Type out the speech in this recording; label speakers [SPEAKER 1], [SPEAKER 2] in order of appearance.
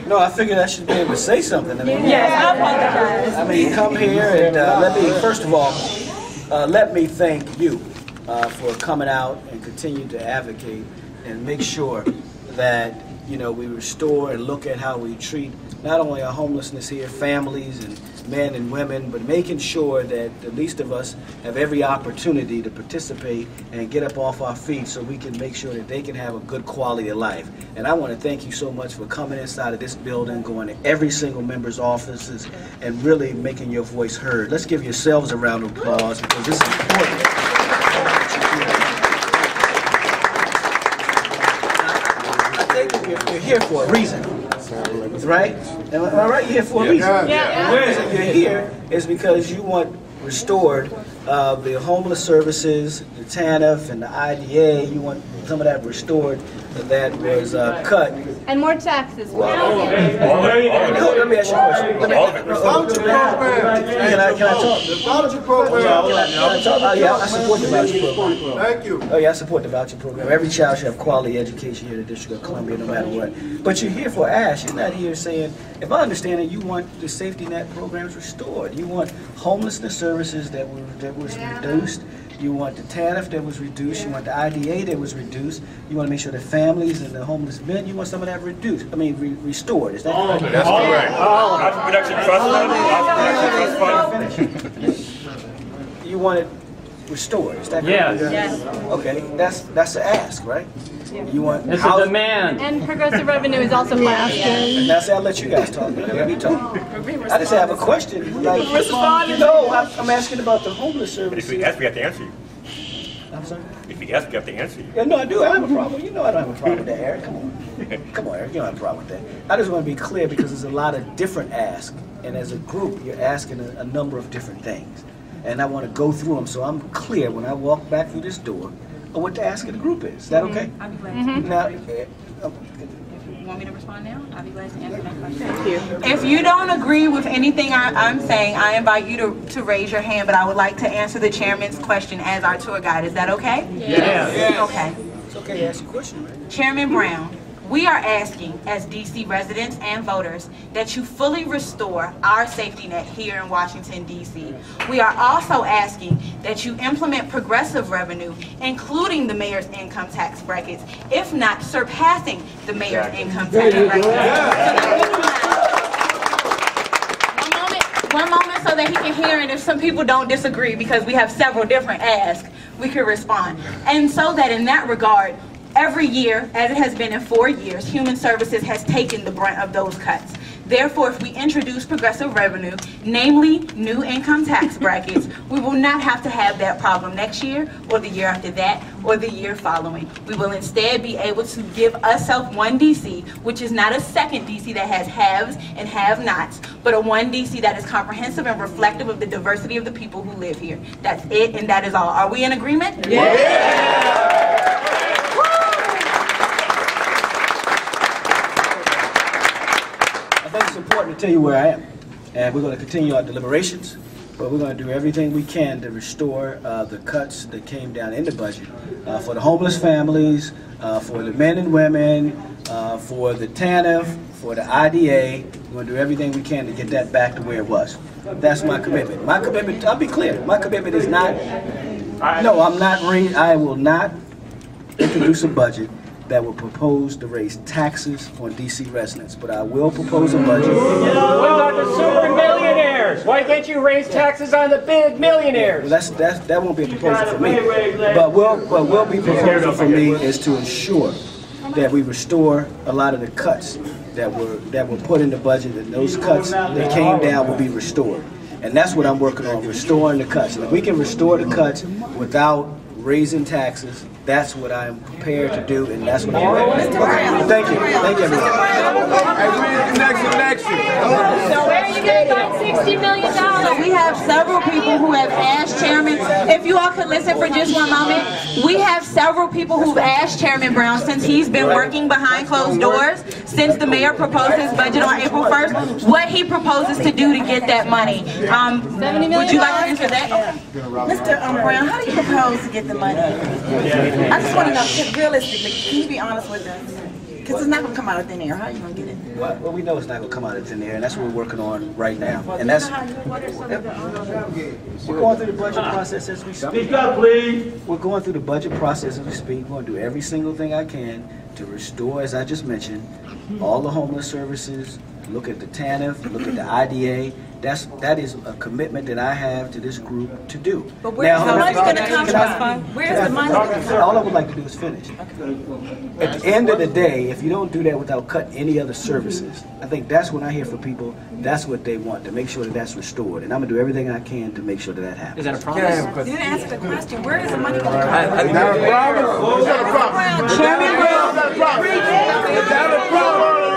[SPEAKER 1] No, I figured I should be able to say something. I mean,
[SPEAKER 2] Yes, I apologize.
[SPEAKER 1] I mean, come here and let me, first of all, let me thank you for coming out and continue to advocate and make sure that, you know, we restore and look at how we treat not only our homelessness here, families and men and women, but making sure that the least of us have every opportunity to participate and get up off our feet so we can make sure that they can have a good quality of life. And I want to thank you so much for coming inside of this building, going to every single member's offices, and really making your voice heard. Let's give yourselves a round of applause because this is important. I think you're here for a reason. Right? Am I right? You're here for a reason.
[SPEAKER 2] Yeah.
[SPEAKER 1] The reason you're here is because you want restored the homeless services, the TANF, and the IDA. You want some of that restored that was cut.
[SPEAKER 2] And more taxes.
[SPEAKER 1] Let me ask you a question. Can I talk?
[SPEAKER 3] The voucher program.
[SPEAKER 1] Can I talk? Yeah, I support the voucher program.
[SPEAKER 3] Thank you.
[SPEAKER 1] Oh yeah, I support the voucher program. Every child should have quality education here in the District of Columbia, no matter what. But you're here for Ash. You're not here saying, if I understand it, you want the safety net programs restored. You want homelessness services that was reduced. You want the TANF that was reduced. You want the IDA that was reduced. You want to make sure the families and the homeless men, you want some of that reduced. I mean, restored. Is that correct?
[SPEAKER 4] That's correct. Production trust fund.
[SPEAKER 1] You want it restored. Is that correct?
[SPEAKER 5] Yes.
[SPEAKER 1] Okay, that's an ask, right? You want
[SPEAKER 5] It's a demand.
[SPEAKER 2] And progressive revenue is also part of it.
[SPEAKER 1] Now, see, I'll let you guys talk. Let me talk. I just have a question. Like, no, I'm asking about the homeless services.
[SPEAKER 4] If we ask, we have to answer you.
[SPEAKER 1] I'm sorry?
[SPEAKER 4] If we ask, we have to answer you.
[SPEAKER 1] Yeah, no, I do. I have a problem. You know I don't have a problem with that, Eric. Come on. Come on, Eric. You don't have a problem with that. I just want to be clear because there's a lot of different asks. And as a group, you're asking a number of different things. And I want to go through them so I'm clear when I walk back through this door of what the ask of the group is. Is that okay?
[SPEAKER 6] I'll be glad to.
[SPEAKER 1] Now,
[SPEAKER 6] If you want me to respond now, I'll be glad to answer that question. Thank you. If you don't agree with anything I'm saying, I invite you to raise your hand, but I would like to answer the chairman's question as our tour guide. Is that okay?
[SPEAKER 5] Yes.
[SPEAKER 6] Okay.
[SPEAKER 1] it's okay to ask a question, right?
[SPEAKER 6] Chairman Brown, we are asking as DC residents and voters that you fully restore our safety net here in Washington, DC. We are also asking that you implement progressive revenue, including the mayor's income tax brackets, if not surpassing the mayor's income tax brackets. One moment so that he can hear, and if some people don't disagree, because we have several different asks, we can respond. And so that in that regard, every year, as it has been in 4 years, Human Services has taken the brunt of those cuts. Therefore, if we introduce progressive revenue, namely new income tax brackets, we will not have to have that problem next year or the year after that or the year following. We will instead be able to give ourselves one DC, which is not a second DC that has haves and have-nots, but a one DC that is comprehensive and reflective of the diversity of the people who live here. That's it, and that is all. Are we in agreement?
[SPEAKER 1] Yeah. It's important to tell you where I am, and we're going to continue our deliberations, but we're going to do everything we can to restore the cuts that came down in the budget for the homeless families, for the men and women, for the TANF, for the IDA. We're going to do everything we can to get that back to where it was. That's my commitment. My commitment, I'll be clear, my commitment is not, no, I will not introduce a budget that will propose to raise taxes on DC residents, but I will propose a budget.
[SPEAKER 5] What about the super millionaires? Why can't you raise taxes on the big millionaires?
[SPEAKER 1] Well, that won't be a proposal for me. But what will be proposal for me is to ensure that we restore a lot of the cuts that were put in the budget, and those cuts that came down will be restored. And that's what I'm working on, restoring the cuts. And if we can restore the cuts without raising taxes, that's what I'm prepared to do, and that's what I'm ready to do. Okay. Thank you. Thank you, everyone.
[SPEAKER 3] Next election.
[SPEAKER 2] So where are you going to find $60 million?
[SPEAKER 6] So we have several people who have asked Chairman, if you all could listen for just one moment, we have several people who've asked Chairman Brown, since he's been working behind closed doors, since the mayor proposed his budget on April 1st, what he proposes to do to get that money. Would you like to answer that?
[SPEAKER 7] Mr. Brown, how do you propose to get the money? I just want to know, realistically, can you be honest with us? Because it's not going to come out of thin air. How are you going to get it?
[SPEAKER 1] Well, we know it's not going to come out of thin air, and that's what we're working on right now. And that's we're going through the budget process as we speak.
[SPEAKER 5] Speak up, please.
[SPEAKER 1] We're going through the budget process as we speak. We're going to do every single thing I can to restore, as I just mentioned, all the homeless services. Look at the TANF. Look at the IDA. That is a commitment that I have to this group to do.
[SPEAKER 7] But where's the money going to come from? Where's the money going to come from?
[SPEAKER 1] All I would like to do is finish. At the end of the day, if you don't do that without cutting any other services, I think that's when I hear from people, that's what they want, to make sure that that's restored. And I'm going to do everything I can to make sure that that happens.
[SPEAKER 5] Is that a promise?
[SPEAKER 7] You didn't answer the question. Where is the money going to come from?
[SPEAKER 3] Is that a problem? Is that a problem?
[SPEAKER 7] Chairman Brown.
[SPEAKER 3] Is that a problem?